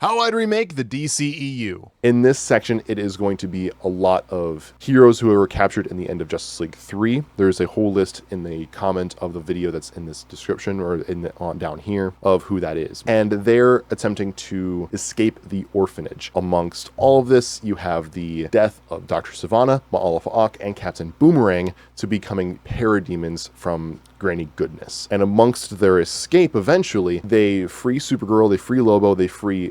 How I'd remake the DCEU. In this section, it is going to be a lot of heroes who were captured in the end of Justice League 3. There's a whole list in the comment of the video that's in this description or on down here of who that is. And they're attempting to escape the orphanage. Amongst all of this, you have the death of Dr. Sivana, Ma'alef Ak, and Captain Boomerang to becoming parademons from Granny Goodness. And amongst their escape, eventually, they free Supergirl, they free Lobo,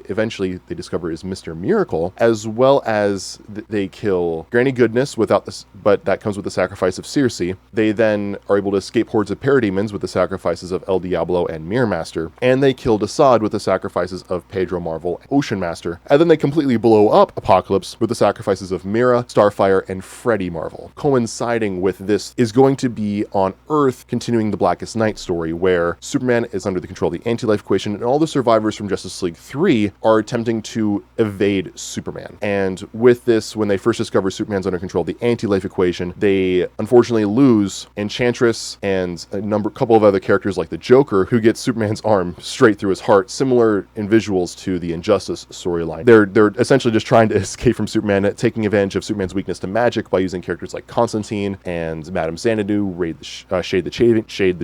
eventually they discover is Mr. Miracle, as well as they kill Granny Goodness without this, but that comes with the sacrifice of Circe. They then are able to escape hordes of parademons with the sacrifices of El Diablo and Mirror Master, and they killed Assad with the sacrifices of Pedro Marvel, Ocean Master, and then they completely blow up Apocalypse with the sacrifices of Mira, Starfire, and Freddy Marvel. Coinciding with this is going to be on Earth, continuing the Blackest Night story, where Superman is under the control of the anti-life equation, and all the survivors from Justice League 3 are attempting to evade Superman. And with this, when they first discover Superman's under control of the anti-life equation, they unfortunately lose Enchantress and a couple of other characters like the Joker, who gets Superman's arm straight through his heart, similar in visuals to the Injustice storyline. They're essentially just trying to escape from Superman, taking advantage of Superman's weakness to magic by using characters like Constantine and Madame Xanadu, Shade the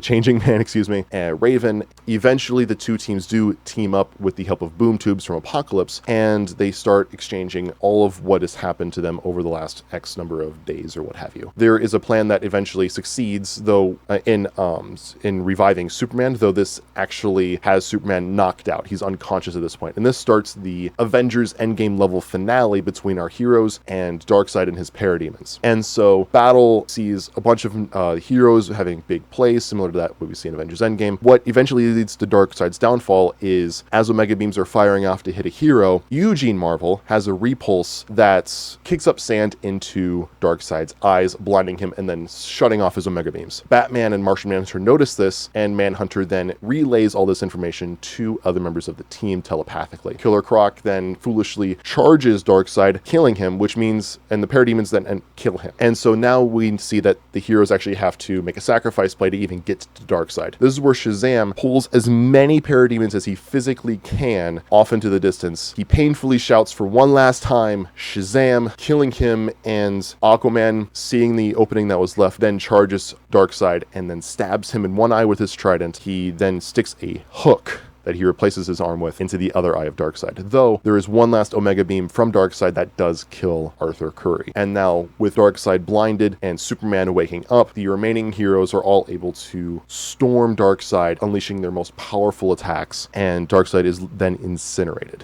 Changing Man, and Raven. Eventually, the two teams do team up with the help of boom tubes from Apocalypse, and they start exchanging all of what has happened to them over the last X number of days or what have you. There is a plan that eventually succeeds, though, in reviving Superman, though this actually has Superman knocked out. He's unconscious at this point. And this starts the Avengers Endgame level finale between our heroes and Darkseid and his parademons. And so, battle sees a bunch of heroes having big plays, similar to that what we see in Avengers Endgame. What eventually leads to Darkseid's downfall is, as Omega Beams are firing off to hit a hero, Eugene Marvel has a repulse that kicks up sand into Darkseid's eyes, blinding him and then shutting off his Omega Beams. Batman and Martian Manhunter notice this, and Manhunter then relays all this information to other members of the team telepathically. Killer Croc then foolishly charges Darkseid, killing him, and the parademons then kill him. And so now we see that the heroes actually have to make a sacrifice play to even get to Darkseid. This is where Shazam pulls as many parademons as he physically can off into the distance. He painfully shouts for one last time, Shazam, killing him, and Aquaman, seeing the opening that was left, then charges Darkseid and then stabs him in one eye with his trident. He then sticks a hook that he replaces his arm with into the other eye of Darkseid. Though, there is one last Omega Beam from Darkseid that does kill Arthur Curry. And now, with Darkseid blinded and Superman waking up, the remaining heroes are all able to storm Darkseid, unleashing their most powerful attacks, and Darkseid is then incinerated.